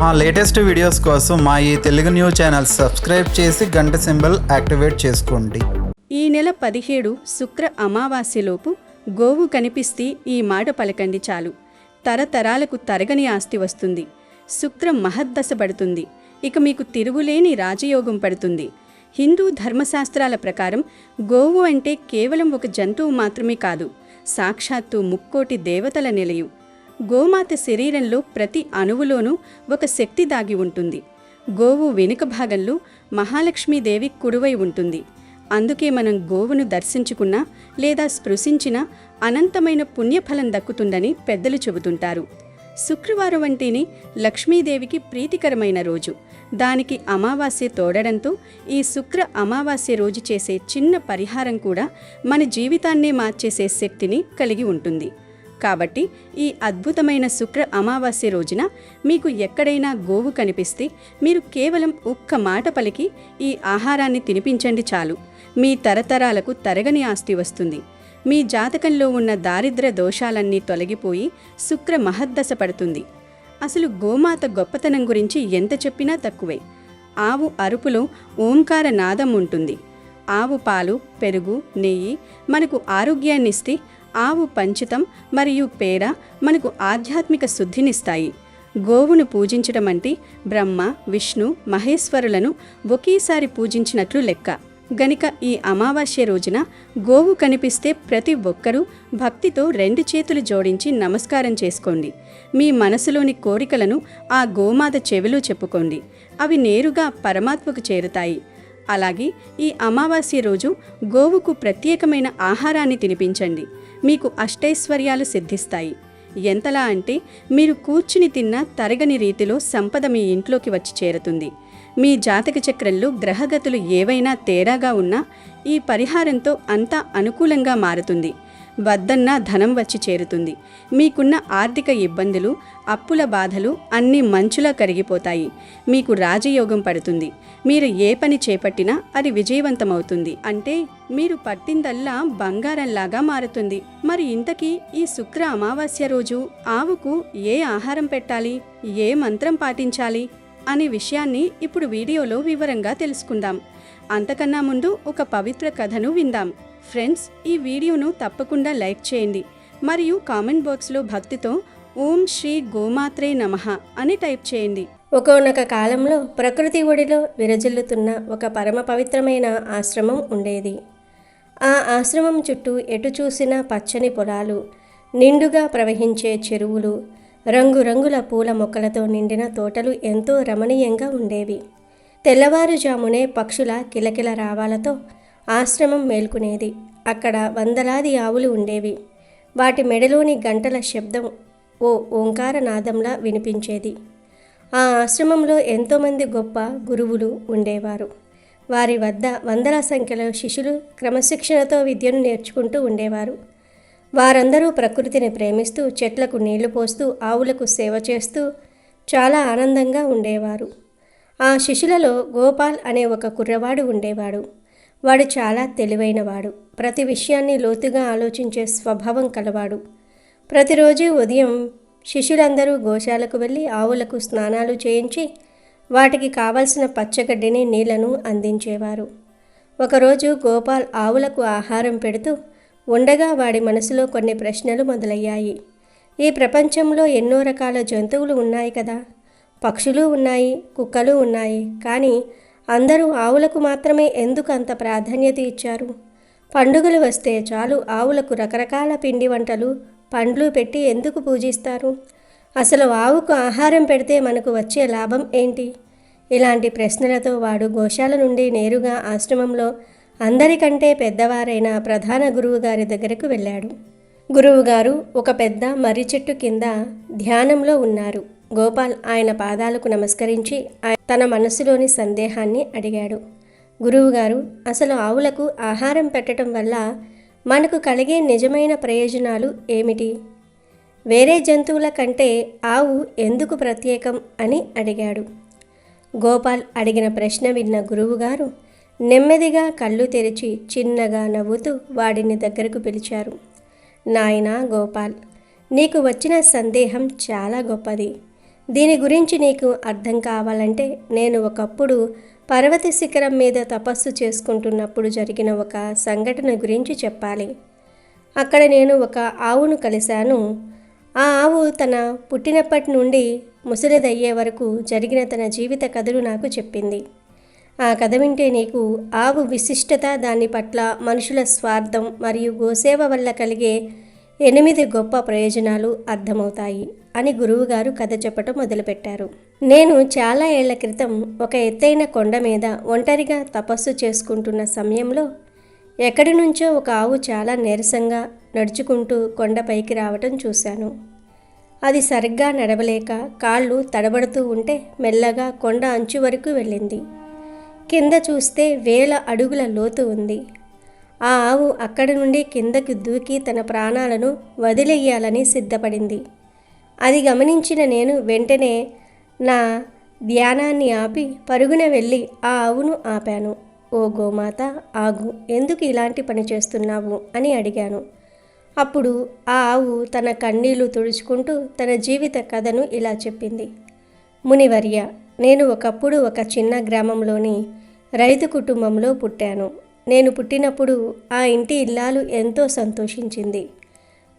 మా latest videos కోసం మా ఈ తెలుగు న్యూస్ ఛానల్ సబ్స్క్రైబ్ చేసి గంట సింబల్ యాక్టివేట్ చేసుకోండి. ఈ నెల 17 శుక్ర అమావాస్యలోపు గోవు కనిపిస్తే ఈ మాట పలకండి చాలు. తరతరాలకు తరగని ఆస్తి వస్తుంది. శుక్ర మహద్దశ పడుతుంది. ఇక మీకు తిరుగులేని రాజయోగం పడుతుంది. హిందూ ధర్మశాస్త్రాల ప్రకారం గోవు అంటే కేవలం ఒక జంతువు మాత్రమే కాదు, సాక్షాత్తు ముక్కోటి దేవతల నిలయం. గోమాత శరీరంలో ప్రతి అణువులోనూ ఒక శక్తి దాగి ఉంటుంది. గోవు వెనుక భాగంలో మహాలక్ష్మీదేవి కుడివై ఉంటుంది. అందుకే మనం గోవును దర్శించుకున్నా లేదా స్పృశించినా అనంతమైన పుణ్యఫలం దక్కుతుందని పెద్దలు చెబుతుంటారు. శుక్రవారం అంటేనే లక్ష్మీదేవికి ప్రీతికరమైన రోజు. దానికి అమావాస్య తోడడంతో ఈ శుక్ర అమావాస్య రోజు చేసే చిన్న పరిహారం కూడా మన జీవితాన్నే మార్చేసే శక్తిని కలిగి ఉంటుంది. కాబట్టి ఈ అద్భుతమైన శుక్ర అమావాస్య రోజున మీకు ఎక్కడైనా గోవు కనిపిస్తే మీరు కేవలం ఒక్క మాట పలికి ఈ ఆహారాన్ని తినిపించండి చాలు. మీ తరతరాలకు తరగని ఆస్తి వస్తుంది. మీ జాతకంలో ఉన్న దారిద్ర్య దోషాలన్నీ తొలగిపోయి శుక్ర మహద్దశ పడుతుంది. అసలు గోమాత గొప్పతనం గురించి ఎంత చెప్పినా తక్కువే. ఆవు అరుపులో ఓంకార నాదం ఉంటుంది. ఆవు పాలు, పెరుగు, నెయ్యి మనకు ఆరోగ్యాన్నిస్తే, ఆవు పంచితం మరియు పేడ మనకు ఆధ్యాత్మిక శుద్ధినిస్తాయి. గోవును పూజించడం అంటే బ్రహ్మ, విష్ణు, మహేశ్వరులను ఒకేసారి పూజించినట్లు లెక్క. గనుక ఈ అమావాస్య రోజున గోవు కనిపిస్తే ప్రతి ఒక్కరూ భక్తితో 2 చేతులు జోడించి నమస్కారం చేసుకోండి. మీ మనసులోని కోరికలను ఆ గోమాత చెవిలో చెప్పుకోండి. అవి నేరుగా పరమాత్మకు చేరుతాయి. అలాగే ఈ అమావాస్య రోజు గోవుకు ప్రత్యేకమైన ఆహారాన్ని తినిపించండి. మీకు అష్టైశ్వర్యాలు సిద్ధిస్తాయి. ఎంతలా అంటే మీరు కూర్చుని తిన్న తరగని రీతిలో సంపద మీ ఇంట్లోకి వచ్చి చేరుతుంది. మీ జాతక చక్రంలో గ్రహగతులు ఏవైనా తేడాగా ఉన్నా ఈ పరిహారంతో అంతా అనుకూలంగా మారుతుంది. వద్దన్నా ధనం వచ్చి చేరుతుంది. మీకున్న ఆర్థిక ఇబ్బందులు, అప్పుల బాధలు అన్నీ మంచులా కరిగిపోతాయి. మీకు రాజయోగం పడుతుంది. మీరు ఏ పని చేపట్టినా అది విజయవంతమవుతుంది. అంటే మీరు పట్టిందల్లా బంగారంలాగా మారుతుంది. మరి ఇంతకీ ఈ శుక్ర అమావాస్య రోజు ఆవుకు ఏ ఆహారం పెట్టాలి, ఏ మంత్రం పాటించాలి అనే విషయాన్ని ఇప్పుడు వీడియోలో వివరంగా తెలుసుకుందాం. అంతకన్నా ముందు ఒక పవిత్ర కథను విందాం. ఫ్రెండ్స్, ఈ వీడియోను తప్పకుండా లైక్ చేయండి మరియు కామెంట్ బాక్స్లో భక్తితో ఓం శ్రీ గోమాత్రే నమః అని టైప్ చేయండి. ఒకానొక కాలంలో ప్రకృతి ఒడిలో విరజిల్లుతున్న ఒక పరమ పవిత్రమైన ఆశ్రమం ఉండేది. ఆ ఆశ్రమం చుట్టూ ఎటు చూసినా పచ్చని పొలాలు, నిండుగా ప్రవహించే చెరువులు, రంగురంగుల పూల మొక్కలతో నిండిన తోటలు ఎంతో రమణీయంగా ఉండేవి. తెల్లవారుజామునే పక్షుల కిలకిల రావాలతో ఆశ్రమం మేల్కొనేది. అక్కడ వందలాది ఆవులు ఉండేవి. వాటి మెడలోని గంటల శబ్దం ఓ ఓంకార నాదంలా వినిపించేది. ఆ ఆశ్రమంలో ఎంతోమంది గొప్ప గురువులు ఉండేవారు. వారి వద్ద వందల సంఖ్యలో శిష్యులు క్రమశిక్షణతో విద్యను నేర్చుకుంటూ ఉండేవారు. వారందరూ ప్రకృతిని ప్రేమిస్తూ, చెట్లకు నీళ్లు పోస్తూ, ఆవులకు సేవ చేస్తూ చాలా ఆనందంగా ఉండేవారు. ఆ శిష్యులలో గోపాల్ అనే ఒక కుర్రవాడు ఉండేవాడు. వాడు చాలా తెలివైనవాడు. ప్రతి విషయాన్ని లోతుగా ఆలోచించే స్వభావం కలవాడు. ప్రతిరోజు ఉదయం శిష్యులందరూ గోశాలకు వెళ్ళి ఆవులకు స్నానాలు చేయించి వాటికి కావలసిన పచ్చగడ్డిని, నీళ్లను అందించేవారు. ఒకరోజు గోపాల్ ఆవులకు ఆహారం పెడుతూ ఉండగా వాడి మనసులో కొన్ని ప్రశ్నలు మొదలయ్యాయి. ఈ ప్రపంచంలో ఎన్నో రకాల జంతువులు ఉన్నాయి కదా, పక్షులు ఉన్నాయి, కుక్కలు ఉన్నాయి. కానీ అందరూ ఆవులకు మాత్రమే ఎందుకు అంత ప్రాధాన్యత ఇచ్చారు? పండుగలు వస్తే చాలు ఆవులకు రకరకాల పిండి వంటలు, పండ్లు పెట్టి ఎందుకు పూజిస్తారు? అసలు ఆవుకు ఆహారం పెడితే మనకు వచ్చే లాభం ఏంటి? ఇలాంటి ప్రశ్నలతో వాడు గోశాల నుండి నేరుగా ఆశ్రమంలో అందరికంటే పెద్దవారైన ప్రధాన గురువుగారి దగ్గరకు వెళ్ళాడు. గురువుగారు ఒక పెద్ద మర్రి చెట్టు కింద ధ్యానంలో ఉన్నారు. గోపాల్ ఆయన పాదాలకు నమస్కరించి తన మనసులోని సందేహాన్ని అడిగాడు. గురువుగారు, అసలు ఆవులకు ఆహారం పెట్టడం వల్ల మనకు కలిగే నిజమైన ప్రయోజనాలు ఏమిటి? వేరే జంతువుల కంటే ఆవు ఎందుకు ప్రత్యేకం అని అడిగాడు. గోపాల్ అడిగిన ప్రశ్న విన్న గురువుగారు నెమ్మదిగా కళ్ళు తెరిచి చిన్నగా నవ్వుతూ వాడిని దగ్గరకు పిలిచారు. నాయనా గోపాల్, నీకు వచ్చిన సందేహం చాలా గొప్పది. దీని గురించి నీకు అర్థం కావాలంటే నేను ఒకప్పుడు పర్వత శిఖరం మీద తపస్సు చేసుకుంటున్నప్పుడు జరిగిన ఒక సంఘటన గురించి చెప్పాలి. అక్కడ నేను ఒక ఆవును కలిశాను. ఆ ఆవు తన పుట్టినప్పటి నుండి ముసలిదయ్యే వరకు జరిగిన తన జీవిత కథను నాకు చెప్పింది. ఆ కథ వింటే నీకు ఆవు విశిష్టత, దాని పట్ల మనుషుల స్వార్థం మరియు గోసేవ వల్ల కలిగే 8 గొప్ప ప్రయోజనాలు అర్థమవుతాయి అని గురువుగారు కథ చెప్పటం మొదలుపెట్టారు. నేను చాలా ఏళ్ల క్రితం ఒక ఎత్తైన కొండ మీద ఒంటరిగా తపస్సు చేసుకుంటున్న సమయంలో ఎక్కడి నుంచో ఒక ఆవు చాలా నీరసంగా నడుచుకుంటూ కొండపైకి రావటం చూశాను. అది సరిగ్గా నడవలేక కాళ్ళు తడబడుతూ ఉంటే మెల్లగా కొండ అంచు వరకు వెళ్ళింది. కింద చూస్తే 1000 అడుగుల లోతు ఉంది. ఆ ఆవు అక్కడి నుండి కిందకి దూకి తన ప్రాణాలను వదిలేయాలని సిద్ధపడింది. అది గమనించిన నేను వెంటనే నా ధ్యానాన్ని ఆపి పరుగున వెళ్ళి ఆ ఆవును ఆపాను. ఓ గోమాత, ఆగు, ఎందుకు ఇలాంటి పని చేస్తున్నావు అని అడిగాను. అప్పుడు ఆ ఆవు తన కన్నీళ్లు తుడుచుకుంటూ తన జీవిత కథను ఇలా చెప్పింది. మునివర్య, నేను ఒకప్పుడు ఒక చిన్న గ్రామంలోని రైతు కుటుంబంలో పుట్టాను. నేను పుట్టినప్పుడు ఆ ఇంటి ఇల్లాలు ఎంతో సంతోషించింది.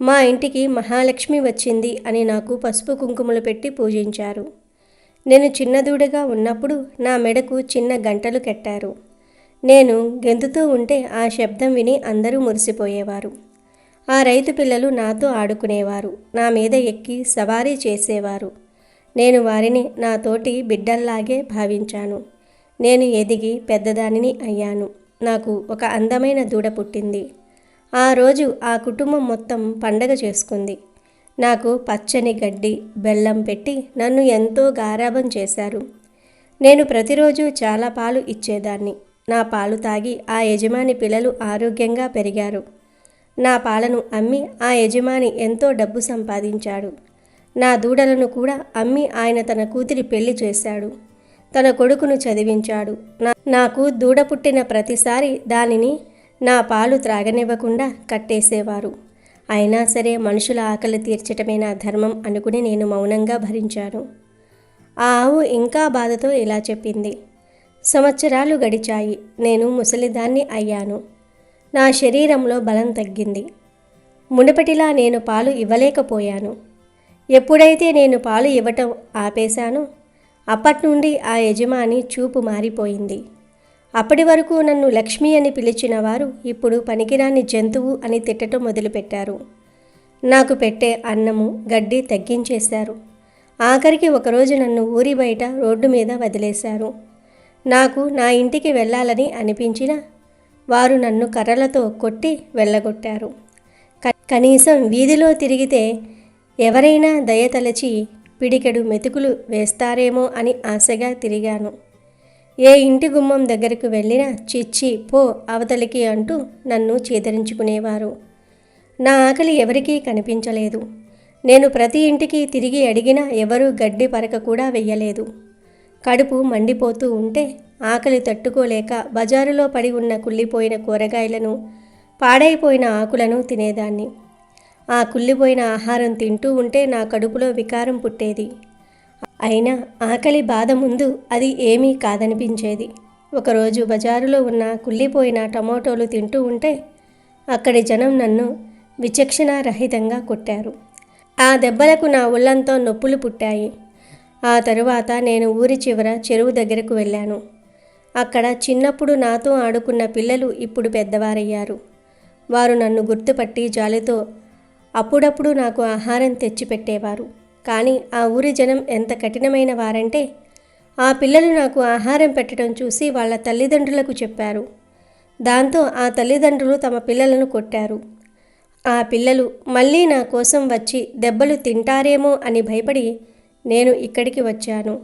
మా ఇంటికి మహాలక్ష్మి వచ్చింది అని నాకు పసుపు కుంకుమలు పెట్టి పూజించారు. నేను చిన్నదూడగా ఉన్నప్పుడు నా మెడకు చిన్న గంటలు కట్టారు. నేను గెంతుతూ ఉంటే ఆ శబ్దం విని అందరూ మురిసిపోయేవారు. ఆ రైతు పిల్లలు నాతో ఆడుకునేవారు, నా మీద ఎక్కి సవారీ చేసేవారు. నేను వారిని నా తోటి బిడ్డల్లాగే భావించాను. నేను ఎదిగి పెద్దదానిని అయ్యాను. నాకు ఒక అందమైన దూడ పుట్టింది. ఆ రోజు ఆ కుటుంబం మొత్తం పండగ చేసుకుంది. నాకు పచ్చని గడ్డి, బెల్లం పెట్టి నన్ను ఎంతో గారాబం చేశారు. నేను ప్రతిరోజు చాలా పాలు ఇచ్చేదాన్ని. నా పాలు తాగి ఆ యజమాని పిల్లలు ఆరోగ్యంగా పెరిగారు. నా పాలను అమ్మి ఆ యజమాని ఎంతో డబ్బు సంపాదించాడు. నా దూడలను కూడా అమ్మి ఆయన తన కూతురి పెళ్లి చేశాడు. తన కొడుకును చదివించాడు. నాకు దూడ పుట్టిన ప్రతిసారి దానిని నా పాలు త్రాగనివ్వకుండా కట్టేసేవారు. అయినా సరే మనుషుల ఆకలి తీర్చటమే నా ధర్మం అనుకుని నేను మౌనంగా భరించాను. ఆ ఆవు ఇంకా బాధతో ఇలా చెప్పింది. సంవత్సరాలు గడిచాయి. నేను ముసలిదాన్ని అయ్యాను. నా శరీరంలో బలం తగ్గింది. మునుపటిలా నేను పాలు ఇవ్వలేకపోయాను. ఎప్పుడైతే నేను పాలు ఇవ్వటం ఆపేశానో అప్పటి నుండి ఆ యజమాని చూపు మారిపోయింది. అప్పటి వరకు నన్ను లక్ష్మి అని పిలిచిన వారు ఇప్పుడు పనికిరాని జంతువు అని తిట్టడం మొదలుపెట్టారు. నాకు పెట్టే అన్నము, గడ్డి తగ్గించేశారు. ఆఖరికి ఒకరోజు నన్ను ఊరి బయట రోడ్డు మీద వదిలేశారు. నాకు నా ఇంటికి వెళ్ళాలని అనిపించినా వారు నన్ను కర్రలతో కొట్టి వెళ్ళగొట్టారు. కనీసం వీధిలో తిరిగితే ఎవరైనా దయతలచి పిడికెడు మెతుకులు వేస్తారేమో అని ఆశగా తిరిగాను. ఏ ఇంటి గుమ్మం దగ్గరకు వెళ్ళినా చిచ్చి పో అవతలికి అంటూ నన్ను చీదరించుకునేవారు. నా ఆకలి ఎవరికీ కనిపించలేదు. నేను ప్రతి ఇంటికి తిరిగి అడిగినా ఎవరూ గడ్డి పరక కూడా వెయ్యలేదు. కడుపు మండిపోతూ ఉంటే ఆకలి తట్టుకోలేక బజారులో పడి ఉన్న కుళ్ళిపోయిన కూరగాయలను, పాడైపోయిన ఆకులను తినేదాన్ని. ఆ కుళ్ళిపోయిన ఆహారం తింటూ ఉంటే నా కడుపులో వికారం పుట్టేది. అయినా ఆకలి బాధ ముందు అది ఏమీ కాదనిపించేది. ఒకరోజు బజారులో ఉన్న కుళ్ళిపోయిన టమోటోలు తింటూ ఉంటే అక్కడి జనం నన్ను విచక్షణారహితంగా కొట్టారు. ఆ దెబ్బలకు నా ఒళ్ళంతా నొప్పులు పుట్టాయి. ఆ తరువాత నేను ఊరి చివర చెరువు దగ్గరకు వెళ్ళాను. అక్కడ చిన్నప్పుడు నాతో ఆడుకున్న పిల్లలు ఇప్పుడు పెద్దవారయ్యారు. వారు నన్ను గుర్తుపట్టి జాలితో అప్పుడప్పుడు నాకు ఆహారం తెచ్చిపెట్టేవారు. కానీ ఆ ఊరి జనం ఎంత కఠినమైన వారంటే ఆ పిల్లలు నాకు ఆహారం పెట్టడం చూసి వాళ్ళ తల్లిదండ్రులకు చెప్పారు. దాంతో ఆ తల్లిదండ్రులు తమ పిల్లలను కొట్టారు. ఆ పిల్లలు మళ్ళీ నా కోసం వచ్చి దెబ్బలు తింటారేమో అని భయపడి నేను ఇక్కడికి వచ్చాను.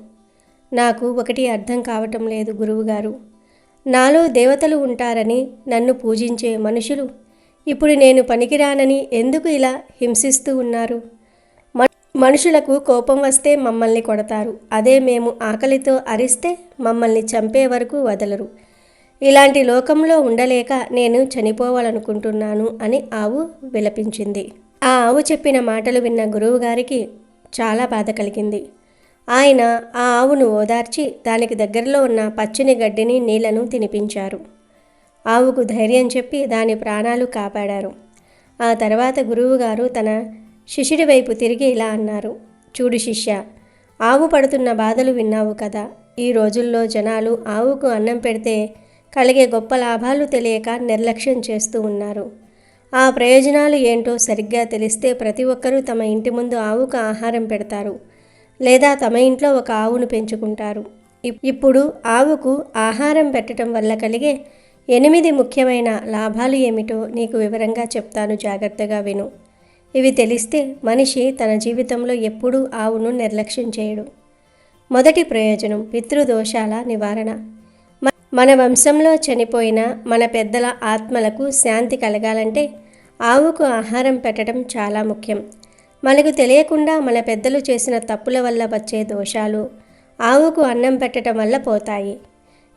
నాకు ఒకటి అర్థం కావటం లేదు గురువుగారు. నాలో దేవతలు ఉంటారని నన్ను పూజించే మనుషులు ఇప్పుడు నేను పనికిరానని ఎందుకు ఇలా హింసిస్తూ ఉన్నారు? మనుషులకు కోపం వస్తే మమ్మల్ని కొడతారు. అదే మేము ఆకలితో అరిస్తే మమ్మల్ని చంపే వరకు వదలరు. ఇలాంటి లోకంలో ఉండలేక నేను చనిపోవాలనుకుంటున్నాను అని ఆవు విలపించింది. ఆ ఆవు చెప్పిన మాటలు విన్న గురువుగారికి చాలా బాధ కలిగింది. ఆయన ఆ ఆవును ఓదార్చి దానికి దగ్గరలో ఉన్న పచ్చని గడ్డిని నీళ్లను తినిపించారు. ఆవుకు ధైర్యం చెప్పి దాని ప్రాణాలు కాపాడారు. ఆ తర్వాత గురువుగారు తన శిష్యుడి వైపు తిరిగి ఇలా అన్నారు, చూడు శిష్య, ఆవు పడుతున్న బాధలు విన్నావు కదా. ఈ రోజుల్లో జనాలు ఆవుకు అన్నం పెడితే కలిగే గొప్ప లాభాలు తెలియక నిర్లక్ష్యం చేస్తూ ఉన్నారు. ఆ ప్రయోజనాలు ఏంటో సరిగ్గా తెలిస్తే ప్రతి ఒక్కరూ తమ ఇంటి ముందు ఆవుకు ఆహారం పెడతారు, లేదా తమ ఇంట్లో ఒక ఆవును పెంచుకుంటారు. ఇప్పుడు ఆవుకు ఆహారం పెట్టడం వల్ల కలిగే 8 ముఖ్యమైన లాభాలు ఏమిటో నీకు వివరంగా చెప్తాను, జాగ్రత్తగా విను. ఇవి తెలిస్తే మనిషి తన జీవితంలో ఎప్పుడూ ఆవును నిర్లక్ష్యం చేయడు. మొదటి ప్రయోజనం పితృదోషాల నివారణ. మన వంశంలో చనిపోయిన మన పెద్దల ఆత్మలకు శాంతి కలగాలంటే ఆవుకు ఆహారం పెట్టడం చాలా ముఖ్యం. మనకు తెలియకుండా మన పెద్దలు చేసిన తప్పుల వల్ల వచ్చే దోషాలు ఆవుకు అన్నం పెట్టడం వల్ల పోతాయి.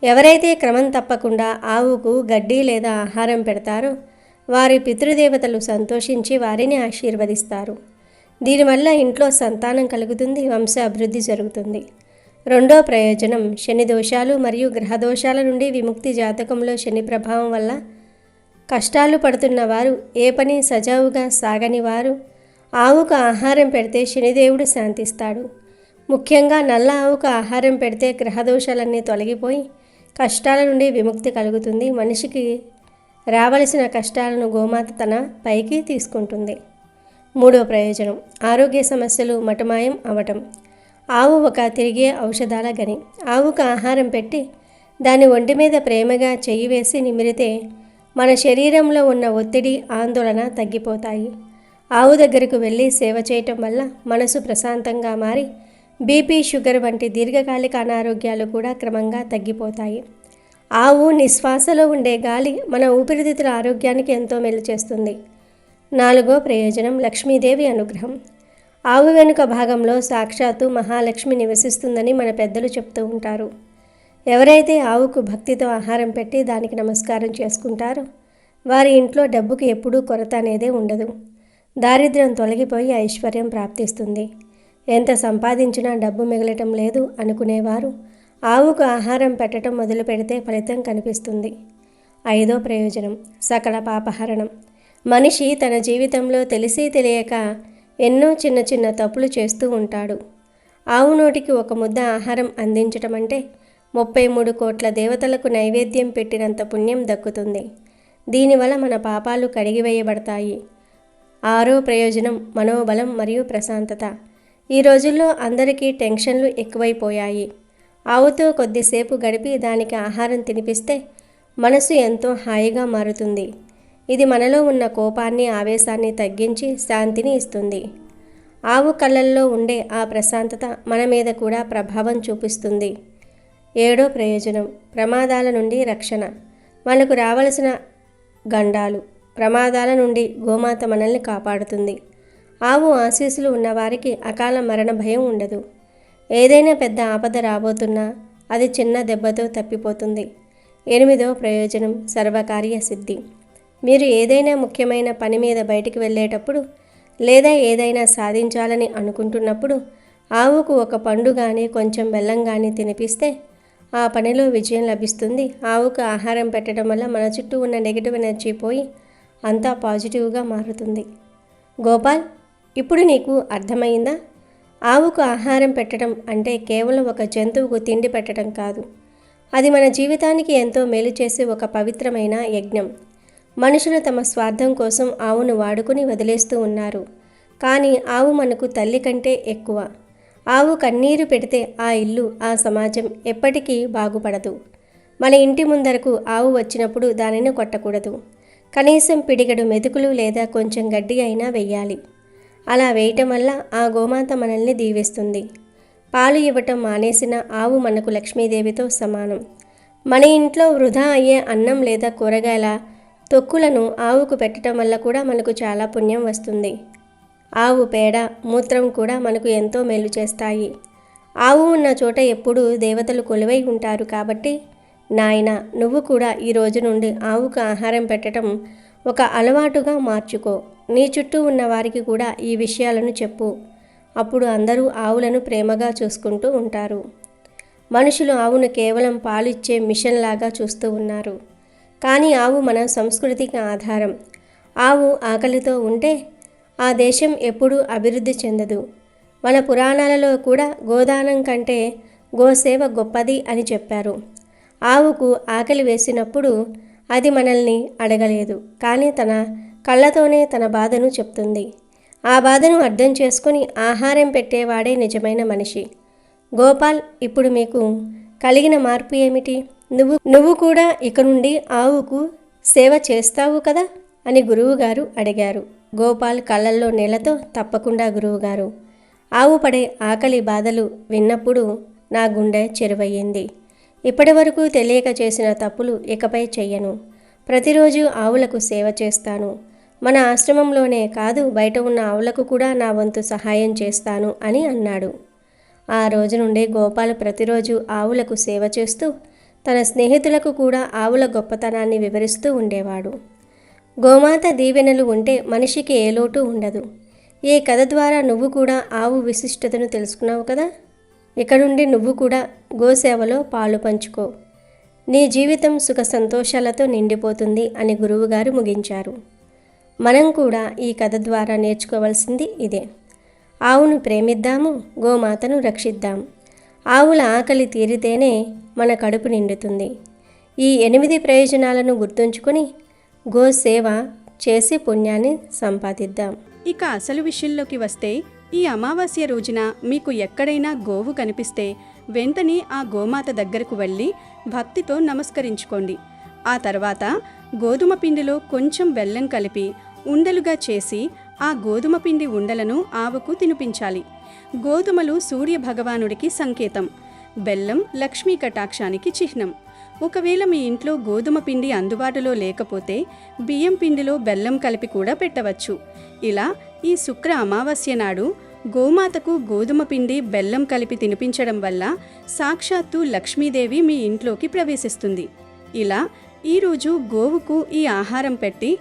ఎవరైతే క్రమం తప్పకుండా ఆవుకు గడ్డి లేదా ఆహారం పెడతారో వారి పితృదేవతలు సంతోషించి వారిని ఆశీర్వదిస్తారు. దీనివల్ల ఇంట్లో సంతానం కలుగుతుంది, వంశ అభివృద్ధి జరుగుతుంది. రెండో ప్రయోజనం శని దోషాలు మరియు గ్రహదోషాల నుండి విముక్తి. జాతకంలో శని ప్రభావం వల్ల కష్టాలు పడుతున్న వారు, ఏ పని సజావుగా సాగని వారు ఆవుకు ఆహారం పెడితే శనిదేవుడు శాంతిస్తాడు. ముఖ్యంగా నల్ల ఆవుకు ఆహారం పెడితే గ్రహదోషాలన్నీ తొలగిపోయి కష్టాల నుండి విముక్తి కలుగుతుంది. మనిషికి రావలసిన కష్టాలను గోమాత తన పైకి తీసుకుంటుంది. మూడో ప్రయోజనం ఆరోగ్య సమస్యలు మటుమాయం అవటం. ఆవు ఒక తిరిగే ఔషధాల గని. ఆవుకు ఆహారం పెట్టి దాని ఒంటి మీద ప్రేమగా చెయ్యి వేసి నిమిరితే మన శరీరంలో ఉన్న ఒత్తిడి, ఆందోళన తగ్గిపోతాయి. ఆవు దగ్గరకు వెళ్ళి సేవ చేయటం వల్ల మనసు ప్రశాంతంగా మారి బీపీ, షుగర్ వంటి దీర్ఘకాలిక అనారోగ్యాలు కూడా క్రమంగా తగ్గిపోతాయి. ఆవు నిశ్వాసలో ఉండే గాలి మన ఊపిరితిత్తుల ఆరోగ్యానికి ఎంతో మేలు చేస్తుంది. నాలుగో ప్రయోజనం లక్ష్మీదేవి అనుగ్రహం. ఆవు వెనుక భాగంలో సాక్షాత్తు మహాలక్ష్మి నివసిస్తుందని మన పెద్దలు చెప్తూ ఉంటారు. ఎవరైతే ఆవుకు భక్తితో ఆహారం పెట్టి దానికి నమస్కారం చేసుకుంటారో వారి ఇంట్లో డబ్బుకి ఎప్పుడూ కొరత అనేదే ఉండదు. దారిద్ర్యం తొలగిపోయి ఐశ్వర్యం ప్రాప్తిస్తుంది. ఎంత సంపాదించినా డబ్బు మిగలటం లేదు అనుకునేవారు ఆవుకు ఆహారం పెట్టడం మొదలు పెడితే ఫలితం కనిపిస్తుంది. ఐదో ప్రయోజనం సకల పాపహరణం. మనిషి తన జీవితంలో తెలిసి తెలియక ఎన్నో చిన్న చిన్న తప్పులు చేస్తూ ఉంటాడు. ఆవు నోటికి ఒక ముద్ద ఆహారం అందించటం అంటే 33 కోట్ల దేవతలకు నైవేద్యం పెట్టినంత పుణ్యం దక్కుతుంది. దీనివల్ల మన పాపాలు కడిగివేయబడతాయి. ఆరో ప్రయోజనం మనోబలం మరియు ప్రశాంతత. ఈ రోజుల్లో అందరికీ టెన్షన్లు ఎక్కువైపోయాయి. ఆవుతో కొద్దిసేపు గడిపి దానికి ఆహారం తినిపిస్తే మనసు ఎంతో హాయిగా మారుతుంది. ఇది మనలో ఉన్న కోపాన్ని, ఆవేశాన్ని తగ్గించి శాంతిని ఇస్తుంది. ఆవు కళ్ళల్లో ఉండే ఆ ప్రశాంతత మన మీద కూడా ప్రభావం చూపిస్తుంది. ఏడో ప్రయోజనం ప్రమాదాల నుండి రక్షణ. మనకు రావలసిన గండాలు, ప్రమాదాల నుండి గోమాత మనల్ని కాపాడుతుంది. ఆవు ఆశీస్సులు ఉన్నవారికి అకాల మరణ భయం ఉండదు. ఏదైనా పెద్ద ఆపద రాబోతున్నా అది చిన్న దెబ్బతో తప్పిపోతుంది. ఎనిమిదో ప్రయోజనం సర్వకార్య సిద్ధి. మీరు ఏదైనా ముఖ్యమైన పని మీద బయటికి వెళ్ళేటప్పుడు లేదా ఏదైనా సాధించాలని అనుకుంటున్నప్పుడు ఆవుకు ఒక పండు కానీ కొంచెం బెల్లం కానీ తినిపిస్తే ఆ పనిలో విజయం లభిస్తుంది. ఆవుకు ఆహారం పెట్టడం వల్ల మన చుట్టూ ఉన్న నెగిటివ్ ఎనర్జీ పోయి అంతా పాజిటివ్గా మారుతుంది. గోపాల్, ఇప్పుడు నీకు అర్థమైందా? ఆవుకు ఆహారం పెట్టడం అంటే కేవలం ఒక జంతువుకు తిండి పెట్టడం కాదు. అది మన జీవితానికి ఎంతో మేలు చేసే ఒక పవిత్రమైన యజ్ఞం. మనుషులు తమ స్వార్థం కోసం ఆవును వాడుకుని వదిలేస్తూ ఉన్నారు. కానీ ఆవు మనకు తల్లి కంటే ఎక్కువ. ఆవు కన్నీరు పెడితే ఆ ఇల్లు, ఆ సమాజం ఎప్పటికీ బాగుపడదు. మన ఇంటి ముందరకు ఆవు వచ్చినప్పుడు దానిని కొట్టకూడదు. కనీసం పిడిగడు మెతుకులు లేదా కొంచెం గడ్డి అయినా వెయ్యాలి. అలా వేయటం వల్ల ఆ గోమాత మనల్ని దీవిస్తుంది. పాలు ఇవ్వటం మానేసిన ఆవు మనకు లక్ష్మీదేవితో సమానం. మన ఇంట్లో వృధా అయ్యే అన్నం లేదా కూరగాయల తొక్కులను ఆవుకు పెట్టడం వల్ల కూడా మనకు చాలా పుణ్యం వస్తుంది. ఆవు పేడ, మూత్రం కూడా మనకు ఎంతో మేలు చేస్తాయి. ఆవు ఉన్న చోట ఎప్పుడూ దేవతలు కొలువై ఉంటారు. కాబట్టి నాయనా, నువ్వు కూడా ఈ రోజు నుండి ఆవుకు ఆహారం పెట్టడం ఒక అలవాటుగా మార్చుకో. నీ చుట్టూ ఉన్న వారికి కూడా ఈ విషయాలను చెప్పు. అప్పుడు అందరూ ఆవులను ప్రేమగా చూసుకుంటూ ఉంటారు. మనుషులు ఆవును కేవలం పాలిచ్చే మిషన్ లాగా చూస్తూ ఉన్నారు. కానీ ఆవు మన సంస్కృతికి ఆధారం. ఆవు ఆకలితో ఉంటే ఆ దేశం ఎప్పుడూ అభివృద్ధి చెందదు. మన పురాణాలలో కూడా గోదానం కంటే గోసేవ గొప్పది అని చెప్పారు. ఆవుకు ఆకలి వేసినప్పుడు అది మనల్ని అడగలేదు, కానీ తన కళ్ళతోనే తన బాధను చెప్తుంది. ఆ బాధను అర్థం చేసుకుని ఆహారం పెట్టేవాడే నిజమైన మనిషి. గోపాల్, ఇప్పుడు మీకు కలిగిన మార్పు ఏమిటి? నువ్వు కూడా ఇక నుండి ఆవుకు సేవ చేస్తావు కదా అని గురువుగారు అడిగారు. గోపాల్ కళ్ళల్లో నీళ్లతో, తప్పకుండా గురువుగారు. ఆవు పడే ఆకలి బాధలు విన్నప్పుడు నా గుండె చెరువయ్యింది. ఇప్పటి వరకు తెలియక చేసిన తప్పులు ఇకపై చెయ్యను. ప్రతిరోజు ఆవులకు సేవ చేస్తాను. మన ఆశ్రమంలోనే కాదు, బయట ఉన్న ఆవులకు కూడా నా వంతు సహాయం చేస్తాను అని అన్నాడు. ఆ రోజు నుండి గోపాల్ ప్రతిరోజు ఆవులకు సేవ చేస్తూ తన స్నేహితులకు కూడా ఆవుల గొప్పతనాన్ని వివరిస్తూ ఉండేవాడు. గోమాత దీవెనలు ఉంటే మనిషికి ఏ లోటు ఉండదు. ఈ కథ ద్వారా నువ్వు కూడా ఆవు విశిష్టతను తెలుసుకున్నావు కదా. ఇక నుండి నువ్వు కూడా గోసేవలో పాలు పంచుకో. నీ జీవితం సుఖ సంతోషాలతో నిండిపోతుంది అని గురువుగారు ముగించారు. మనం కూడా ఈ కథ ద్వారా నేర్చుకోవాల్సింది ఇదే. ఆవును ప్రేమిద్దాము, గోమాతను రక్షిద్దాం. ఆవుల ఆకలి తీరితేనే మన కడుపు నిండుతుంది. ఈ 8 ప్రయోజనాలను గుర్తుంచుకొని గోసేవ చేసి పుణ్యాన్ని సంపాదిద్దాం. ఇక అసలు విషయంలోకి వస్తే, ఈ అమావాస్య రోజున మీకు ఎక్కడైనా గోవు కనిపిస్తే వెంటనే ఆ గోమాత దగ్గరకు వెళ్ళి భక్తితో నమస్కరించుకోండి. ఆ తర్వాత గోధుమ పిండిలో కొంచెం బెల్లం కలిపి ఉండలుగా చేసి ఆ గోధుమ పిండి ఉండలను ఆవుకు తినిపించాలి. గోధుమలు సూర్య భగవానుడికి సంకేతం, బెల్లం లక్ష్మీ కటాక్షానికి చిహ్నం. ఒకవేళ మీ ఇంట్లో గోధుమ పిండి అందుబాటులో లేకపోతే బియ్యం పిండిలో బెల్లం కలిపి కూడా పెట్టవచ్చు. ఇలా ఈ శుక్ర అమావాస్య నాడు గోమాతకు గోధుమ పిండి బెల్లం కలిపి తినిపించడం వల్ల సాక్షాత్తు లక్ష్మీదేవి మీ ఇంట్లోకి ప్రవేశిస్తుంది. ఇలా ఈరోజు గోవుకు ఈ ఆహారం పెట్టి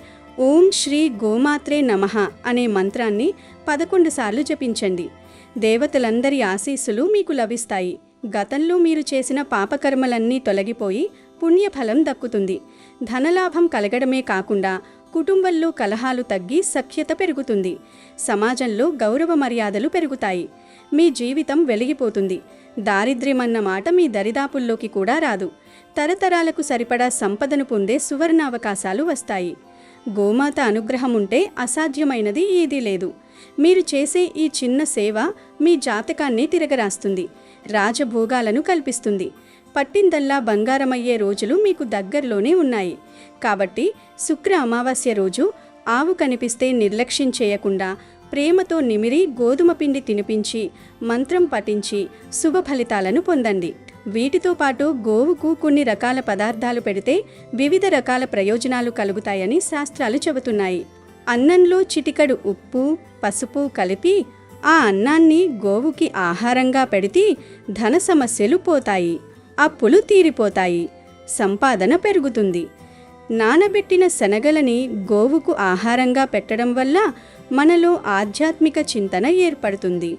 ఓం శ్రీ గోమాత్రే నమః అనే మంత్రాన్ని 11 సార్లు జపించండి. దేవతలందరి ఆశీస్సులు మీకు లభిస్తాయి. గతంలో మీరు చేసిన పాపకర్మలన్నీ తొలగిపోయి పుణ్యఫలం దక్కుతుంది. ధనలాభం కలగడమే కాకుండా కుటుంబంలో కలహాలు తగ్గి సఖ్యత పెరుగుతుంది. సమాజంలో గౌరవ మర్యాదలు పెరుగుతాయి. మీ జీవితం వెలిగిపోతుంది. దారిద్ర్యమన్న మాట మీ దరిదాపుల్లోకి కూడా రాదు. తరతరాలకు సరిపడా సంపదను పొందే సువర్ణావకాశాలు వస్తాయి. గోమాత అనుగ్రహం ఉంటే అసాధ్యమైనది ఏదీ లేదు. మీరు చేసే ఈ చిన్న సేవ మీ జాతకాన్ని తిరగరాస్తుంది, రాజభోగాలను కల్పిస్తుంది. పట్టిందల్లా బంగారమయ్యే రోజులు మీకు దగ్గరలోనే ఉన్నాయి. కాబట్టి శుక్ర అమావాస్య రోజు ఆవు కనిపిస్తే నిర్లక్ష్యం చేయకుండా ప్రేమతో నిమిరి గోధుమ పిండి తినిపించి మంత్రం పఠించి శుభ ఫలితాలను పొందండి. వీటితో పాటు గోవుకు కొన్ని రకాల పదార్థాలు పెడితే వివిధ రకాల ప్రయోజనాలు కలుగుతాయని శాస్త్రాలు చెబుతున్నాయి. అన్నంలో చిటికెడు ఉప్పు, పసుపు కలిపి ఆ అన్నాన్ని గోవుకి ఆహారంగా పెడితే ధన సమస్యలు పోతాయి, అప్పులు తీరిపోతాయి, సంపాదన పెరుగుతుంది. నానబెట్టిన శనగలని గోవుకు ఆహారంగా పెట్టడం వల్ల మనలో ఆధ్యాత్మిక చింతన ఏర్పడుతుంది.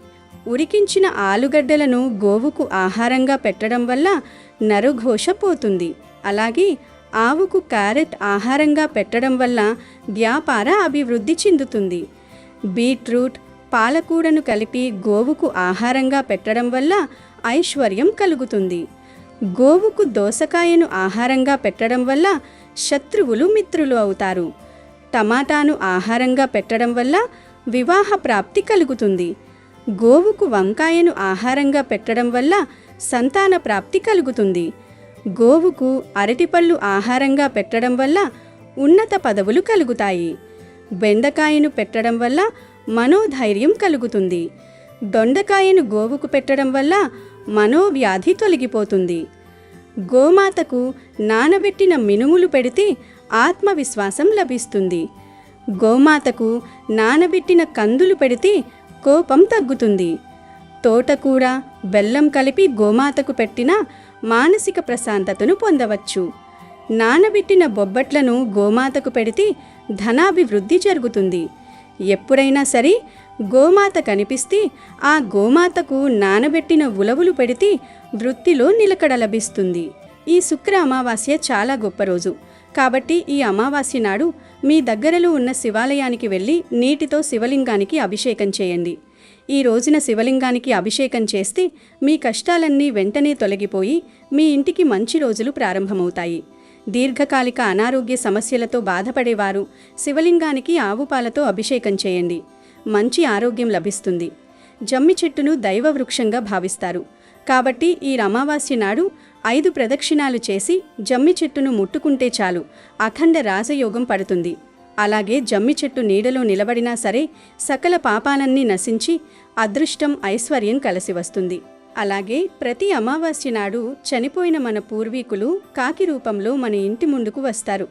ఉడికించిన ఆలుగడ్డలను గోవుకు ఆహారంగా పెట్టడం వల్ల నరుఘోష పోతుంది. అలాగే ఆవుకు క్యారెట్ ఆహారంగా పెట్టడం వల్ల వ్యాపార అభివృద్ధి చెందుతుంది. బీట్రూట్, పాలకూరను కలిపి గోవుకు ఆహారంగా పెట్టడం వల్ల ఐశ్వర్యం కలుగుతుంది. గోవుకు దోసకాయను ఆహారంగా పెట్టడం వల్ల శత్రువులు మిత్రులు అవుతారు. టమాటాను ఆహారంగా పెట్టడం వల్ల వివాహ ప్రాప్తి కలుగుతుంది. గోవుకు వంకాయను ఆహారంగా పెట్టడం వల్ల సంతాన ప్రాప్తి కలుగుతుంది. గోవుకు అరటిపళ్ళు ఆహారంగా పెట్టడం వల్ల ఉన్నత పదవులు కలుగుతాయి. బెండకాయను పెట్టడం వల్ల మనోధైర్యం కలుగుతుంది. దొండకాయను గోవుకు పెట్టడం వల్ల మనోవ్యాధి తొలగిపోతుంది. గోమాతకు నానబెట్టిన మినుములు పెడితే ఆత్మవిశ్వాసం లభిస్తుంది. గోమాతకు నానబెట్టిన కందులు పెడితే కోపం తగ్గుతుంది. తోటకూర, బెల్లం కలిపి గోమాతకు పెట్టిన మానసిక ప్రశాంతతను పొందవచ్చు. నానబెట్టిన బొబ్బట్లను గోమాతకు పెడితే ధనాభివృద్ధి జరుగుతుంది. ఎప్పుడైనా సరే గోమాత కనిపిస్తే ఆ గోమాతకు నానబెట్టిన ఉలవలు పెడితే వృత్తిలో నిలకడ లభిస్తుంది. ఈ శుక్ర అమావాస్య చాలా గొప్ప రోజు కాబట్టి ఈ అమావాస్య నాడు మీ దగ్గరలో ఉన్న శివాలయానికి వెళ్ళి నీటితో శివలింగానికి అభిషేకం చేయండి. ఈ రోజున శివలింగానికి అభిషేకం చేస్తే మీ కష్టాలన్నీ వెంటనే తొలగిపోయి మీ ఇంటికి మంచి రోజులు ప్రారంభమవుతాయి. దీర్ఘకాలిక అనారోగ్య సమస్యలతో బాధపడేవారు శివలింగానికి ఆవు పాలతో అభిషేకం చేయండి. మంచి ఆరోగ్యం లభిస్తుంది. జమ్మి చెట్టును దైవ వృక్షంగా భావిస్తారు కాబట్టి ఈ అమావాస్య నాడు 5 ప్రదక్షిణాలు చేసి జమ్మి చెట్టును ముట్టుకుంటే చాలు అఖండ రాజయోగం పడుతుంది. అలాగే జమ్మి చెట్టు నీడలో నిలబడినా సరే సకల పాపాలన్నీ నశించి అదృష్టం ఐశ్వర్యం కలిసి వస్తుంది. అలాగే ప్రతి అమావాస్య నాడు చనిపోయిన మన పూర్వీకులు కాకి రూపంలో మన ఇంటి ముందుకు వస్తారు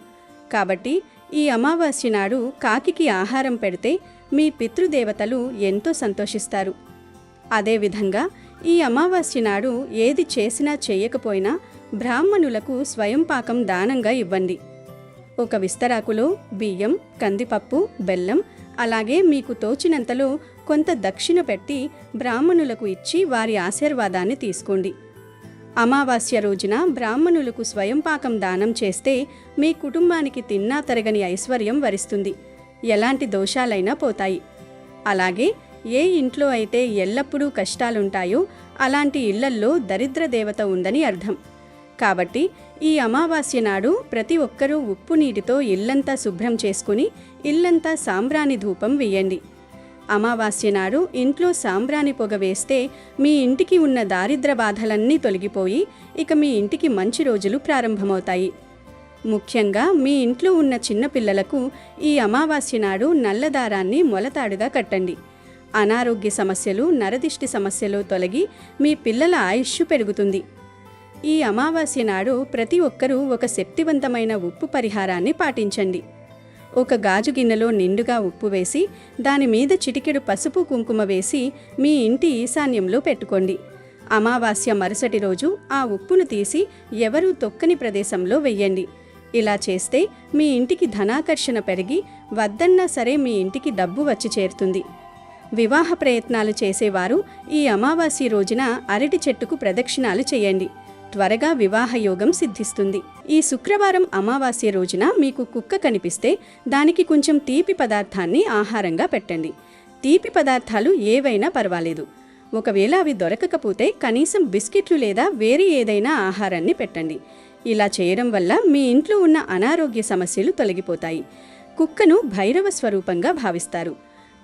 కాబట్టి ఈ అమావాస్య నాడు కాకికి ఆహారం పెడితే మీ పితృదేవతలు ఎంతో సంతోషిస్తారు. అదేవిధంగా ఈ అమావాస్య నాడు ఏది చేసినా చేయకపోయినా బ్రాహ్మణులకు స్వయం పాకం దానంగా ఇవ్వండి. ఒక విస్తరాకులో బియ్యం, కందిపప్పు, బెల్లం అలాగే మీకు తోచినంతలో కొంత దక్షిణ పెట్టి బ్రాహ్మణులకు ఇచ్చి వారి ఆశీర్వాదాన్ని తీసుకోండి. అమావాస్య రోజున బ్రాహ్మణులకు స్వయం పాకం దానం చేస్తే మీ కుటుంబానికి తిన్నా తరగని ఐశ్వర్యం వరిస్తుంది. ఎలాంటి దోషాలైనా పోతాయి. అలాగే ఏ ఇంట్లో అయితే ఎల్లప్పుడూ కష్టాలుంటాయో అలాంటి ఇళ్లల్లో దరిద్ర దేవత ఉందని అర్థం. కాబట్టి ఈ అమావాస్య నాడు ప్రతి ఒక్కరూ ఉప్పు నీటితో ఇల్లంతా శుభ్రం చేసుకుని ఇల్లంతా సాంబ్రాణి ధూపం వేయండి. అమావాస్య నాడు ఇంట్లో సాంబ్రాణి పొగ వేస్తే మీ ఇంటికి ఉన్న దారిద్ర బాధలన్నీ తొలగిపోయి ఇక మీ ఇంటికి మంచి రోజులు ప్రారంభమవుతాయి. ముఖ్యంగా మీ ఇంట్లో ఉన్న చిన్నపిల్లలకు ఈ అమావాస్య నాడు నల్లదారాన్ని మొలతాడుగా కట్టండి. అనారోగ్య సమస్యలు, నరదిష్టి సమస్యలు తొలగి మీ పిల్లల ఆయుష్షు పెరుగుతుంది. ఈ అమావాస్య నాడు ప్రతి ఒక్కరూ ఒక శక్తివంతమైన ఉప్పు పరిహారాన్ని పాటించండి. ఒక గాజు గిన్నెలో నిండుగా ఉప్పు వేసి దాని మీద చిటికెడు పసుపు కుంకుమ వేసి మీ ఇంటి ఈశాన్యంలో పెట్టుకోండి. అమావాస్య మరుసటి రోజు ఆ ఉప్పును తీసి ఎవరూ తొక్కని ప్రదేశంలో వెయ్యండి. ఇలా చేస్తే మీ ఇంటికి ధనాకర్షణ పెరిగి వద్దన్నా సరే మీ ఇంటికి డబ్బు వచ్చి చేరుతుంది. వివాహ ప్రయత్నాలు చేసేవారు ఈ అమావాస్య రోజున అరటి చెట్టుకు ప్రదక్షిణాలు చేయండి. త్వరగా వివాహ యోగం సిద్ధిస్తుంది. ఈ శుక్రవారం అమావాస్య రోజున మీకు కుక్క కనిపిస్తే దానికి కొంచెం తీపి పదార్థాన్ని ఆహారంగా పెట్టండి. తీపి పదార్థాలు ఏవైనా పర్వాలేదు. ఒకవేళ అవి దొరకకపోతే కనీసం బిస్కెట్లు లేదా వేరే ఏదైనా ఆహారాన్ని పెట్టండి. ఇలా చేయడం వల్ల మీ ఇంట్లో ఉన్న అనారోగ్య సమస్యలు తొలగిపోతాయి. కుక్కను భైరవ స్వరూపంగా భావిస్తారు.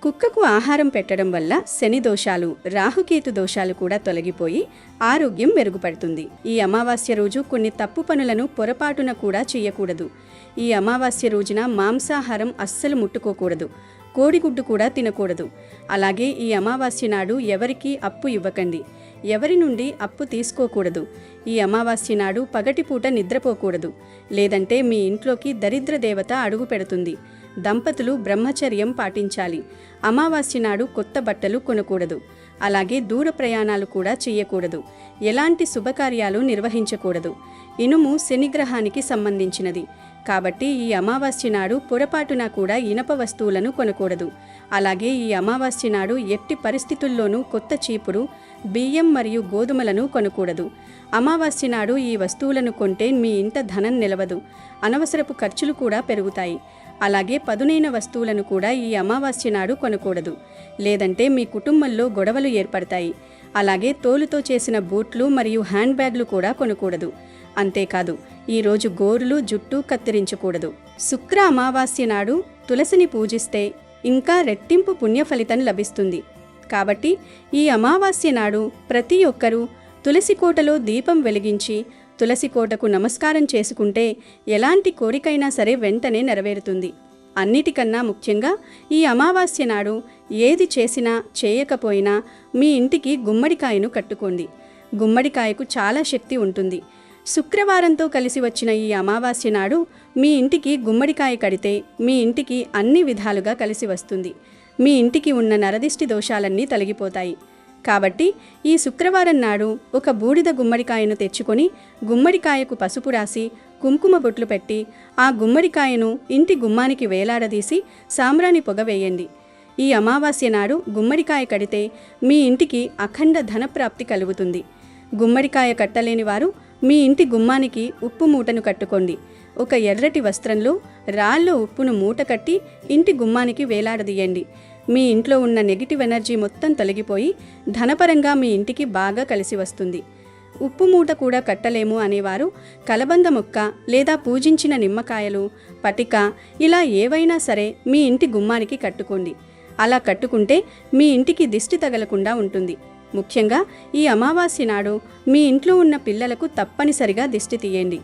కుక్కకు ఆహారం పెట్టడం వల్ల శని దోషాలు, రాహుకేతు దోషాలు కూడా తొలగిపోయి ఆరోగ్యం మెరుగుపడుతుంది. ఈ అమావాస్య రోజు కొన్ని తప్పు పనులను పొరపాటున కూడా చేయకూడదు. ఈ అమావాస్య రోజున మాంసాహారం అస్సలు ముట్టుకోకూడదు. కోడిగుడ్డు కూడా తినకూడదు. అలాగే ఈ అమావాస్య నాడు ఎవరికీ అప్పు ఇవ్వకండి. ఎవరి నుండి అప్పు తీసుకోకూడదు. ఈ అమావాస్య నాడు పగటిపూట నిద్రపోకూడదు. లేదంటే మీ ఇంట్లోకి దరిద్ర దేవత అడుగు పెడుతుంది. దంపతులు బ్రహ్మచర్యం పాటించాలి. అమావాస్య నాడు కొత్త బట్టలు కొనకూడదు. అలాగే దూర ప్రయాణాలు కూడా చేయకూడదు. ఎలాంటి శుభకార్యాలు నిర్వహించకూడదు. ఇనుము శనిగ్రహానికి సంబంధించినది కాబట్టి ఈ అమావాస్య నాడు పొరపాటున కూడా ఇనప వస్తువులను కొనకూడదు. అలాగే ఈ అమావాస్య నాడు ఎట్టి పరిస్థితుల్లోనూ కొత్త చీపురు, బియ్యం మరియు గోధుమలను కొనకూడదు. అమావాస్య నాడు ఈ వస్తువులను కొంటే మీ ఇంట ధనం నిలవదు. అనవసరపు ఖర్చులు కూడా పెరుగుతాయి. అలాగే పదునైన వస్తువులను కూడా ఈ అమావాస్య నాడు కొనకూడదు. లేదంటే మీ కుటుంబంలో గొడవలు ఏర్పడతాయి. అలాగే తోలుతో చేసిన బూట్లు మరియు హ్యాండ్ బ్యాగ్లు కూడా కొనకూడదు. అంతేకాదు ఈరోజు గోరులు, జుట్టు కత్తిరించకూడదు. శుక్ర అమావాస్య నాడు తులసిని పూజిస్తే ఇంకా రెట్టింపు పుణ్య ఫలితం లభిస్తుంది. కాబట్టి ఈ అమావాస్య నాడు ప్రతి ఒక్కరూ తులసి కోటలో దీపం వెలిగించి తులసి కోటకు నమస్కారం చేసుకుంటే ఎలాంటి కోరికైనా సరే వెంటనే నెరవేరుతుంది. అన్నిటికన్నా ముఖ్యంగా ఈ అమావాస్య నాడు ఏది చేసినా చేయకపోయినా మీ ఇంటికి గుమ్మడికాయను కట్టుకోండి. గుమ్మడికాయకు చాలా శక్తి ఉంటుంది. శుక్రవారంతో కలిసి వచ్చిన ఈ అమావాస్య నాడు మీ ఇంటికి గుమ్మడికాయ కడితే మీ ఇంటికి అన్ని విధాలుగా కలిసి వస్తుంది. మీ ఇంటికి ఉన్న నరదిష్టి దోషాలన్నీ తొలగిపోతాయి. కాబట్టి ఈ శుక్రవారం నాడు ఒక బూడిద గుమ్మడికాయను తెచ్చుకొని గుమ్మడికాయకు పసుపు రాసి కుంకుమ బొట్లు పెట్టి ఆ గుమ్మడికాయను ఇంటి గుమ్మానికి వేలాడదీసి సాంబ్రాణి పొగ వేయండి. ఈ అమావాస్య నాడు గుమ్మడికాయ కడితే మీ ఇంటికి అఖండ ధనప్రాప్తి కలుగుతుంది. గుమ్మడికాయ కట్టలేని వారు మీ ఇంటి గుమ్మానికి ఉప్పు మూటను కట్టుకోండి. ఒక ఎర్రటి వస్త్రంలో రాళ్ళో ఉప్పును మూట కట్టి ఇంటి గుమ్మానికి వేలాడదీయండి. మీ ఇంట్లో ఉన్న నెగిటివ్ ఎనర్జీ మొత్తం తొలగిపోయి ధనపరంగా మీ ఇంటికి బాగా కలిసి వస్తుంది. ఉప్పు మూట కూడా కట్టలేము అనేవారు కలబంద మొక్క లేదా పూజించిన నిమ్మకాయలు, పటిక ఇలా ఏవైనా సరే మీ ఇంటి గుమ్మానికి కట్టుకోండి. అలా కట్టుకుంటే మీ ఇంటికి దిష్టి తగలకుండా ఉంటుంది. ముఖ్యంగా ఈ అమావాస్య నాడు మీ ఇంట్లో ఉన్న పిల్లలకు తప్పనిసరిగా దిష్టి తీయండి.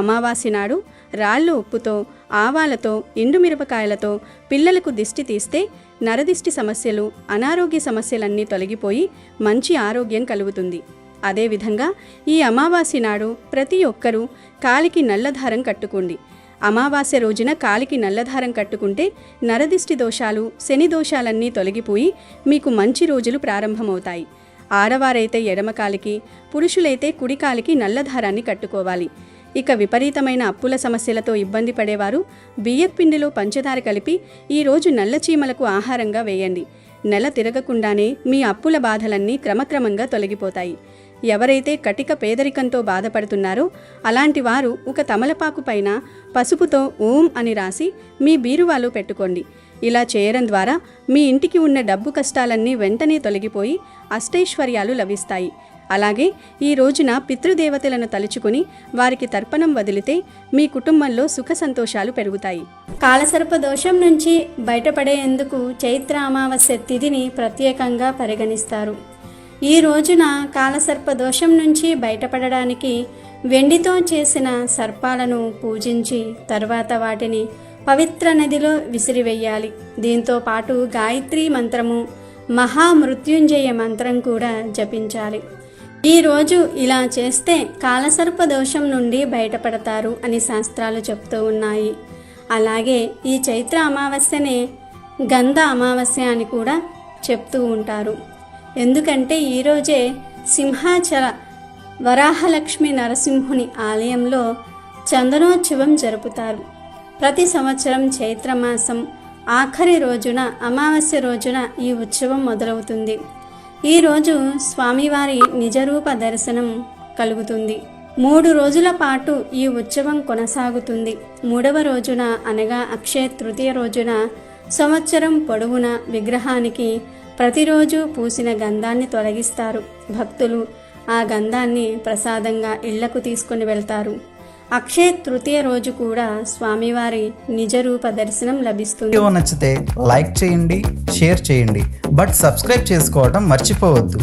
అమావాస్య నాడు రాళ్ళు ఉప్పుతో, ఆవాలతో, ఎండుమిరపకాయలతో పిల్లలకు దిష్టి తీస్తే నరదిష్టి సమస్యలు, అనారోగ్య సమస్యలన్నీ తొలగిపోయి మంచి ఆరోగ్యం కలుగుతుంది. అదేవిధంగా ఈ అమావాస్య నాడు ప్రతి ఒక్కరూ కాలికి నల్లదారం కట్టుకోండి. అమావాస్య రోజున కాలికి నల్లదారం కట్టుకుంటే నరదిష్టి దోషాలు, శని దోషాలన్నీ తొలగిపోయి మీకు మంచి రోజులు ప్రారంభమవుతాయి. ఆడవారైతే ఎడమ కాలికి, పురుషులైతే కుడి కాలికి నల్లదారాన్ని కట్టుకోవాలి. ఇక విపరీతమైన అప్పుల సమస్యలతో ఇబ్బంది పడేవారు బియ్యపిండిలో పంచదార కలిపి ఈరోజు నల్ల చీమలకు ఆహారంగా వేయండి. నెల తిరగకుండానే మీ అప్పుల బాధలన్నీ క్రమక్రమంగా తొలగిపోతాయి. ఎవరైతే కటిక పేదరికంతో బాధపడుతున్నారో అలాంటి వారు ఒక తమలపాకు పైన పసుపుతో ఓం అని రాసి మీ బీరువాలో పెట్టుకోండి. ఇలా చేయడం ద్వారా మీ ఇంటికి ఉన్న డబ్బు కష్టాలన్నీ వెంటనే తొలగిపోయి అష్టైశ్వర్యాలు లభిస్తాయి. అలాగే ఈ రోజున పితృదేవతలను తలుచుకుని వారికి తర్పణం వదిలితే మీ కుటుంబంలో సుఖ సంతోషాలు పెరుగుతాయి. కాలసర్ప దోషం నుంచి బయటపడేందుకు చైత్ర అమావాస్య తిథిని ప్రత్యేకంగా పరిగణిస్తారు. ఈ రోజున కాలసర్ప దోషం నుంచి బయటపడడానికి వెండితో చేసిన సర్పాలను పూజించి తర్వాత వాటిని పవిత్ర నదిలో విసిరివేయాలి. దీంతో పాటు గాయత్రి మంత్రము, మహామృత్యుంజయ మంత్రం కూడా జపించాలి. ఈరోజు ఇలా చేస్తే కాలసర్ప దోషం నుండి బయటపడతారు అని శాస్త్రాలు చెప్తూ ఉన్నాయి. అలాగే ఈ చైత్ర అమావాస్యనే గంధ అమావాస్య అని కూడా చెప్తూ ఉంటారు. ఎందుకంటే ఈరోజే సింహాచల వరాహలక్ష్మి నరసింహుని ఆలయంలో చందనోత్సవం జరుపుతారు. ప్రతి సంవత్సరం చైత్రమాసం ఆఖరి రోజున అమావాస్య రోజున ఈ ఉత్సవం మొదలవుతుంది. ఈరోజు స్వామివారి నిజరూప దర్శనం కలుగుతుంది. 3 రోజుల పాటు ఈ ఉత్సవం కొనసాగుతుంది. 3వ రోజున అనగా అక్షయ తృతీయ రోజున సంవత్సరం పొడవునా విగ్రహానికి ప్రతిరోజు పూసిన గంధాన్ని తొలగిస్తారు. భక్తులు ఆ గంధాన్ని ప్రసాదంగా ఇళ్లకు తీసుకుని వెళ్తారు. అక్షయ తృతీయ రోజు కూడా స్వామివారి నిజరూప దర్శనం లభిస్తుంది. వీడియో నచ్చితే లైక్ చేయండి, షేర్ చేయండి, బట్ సబ్స్క్రైబ్ చేసుకోవడం మర్చిపోవద్దు.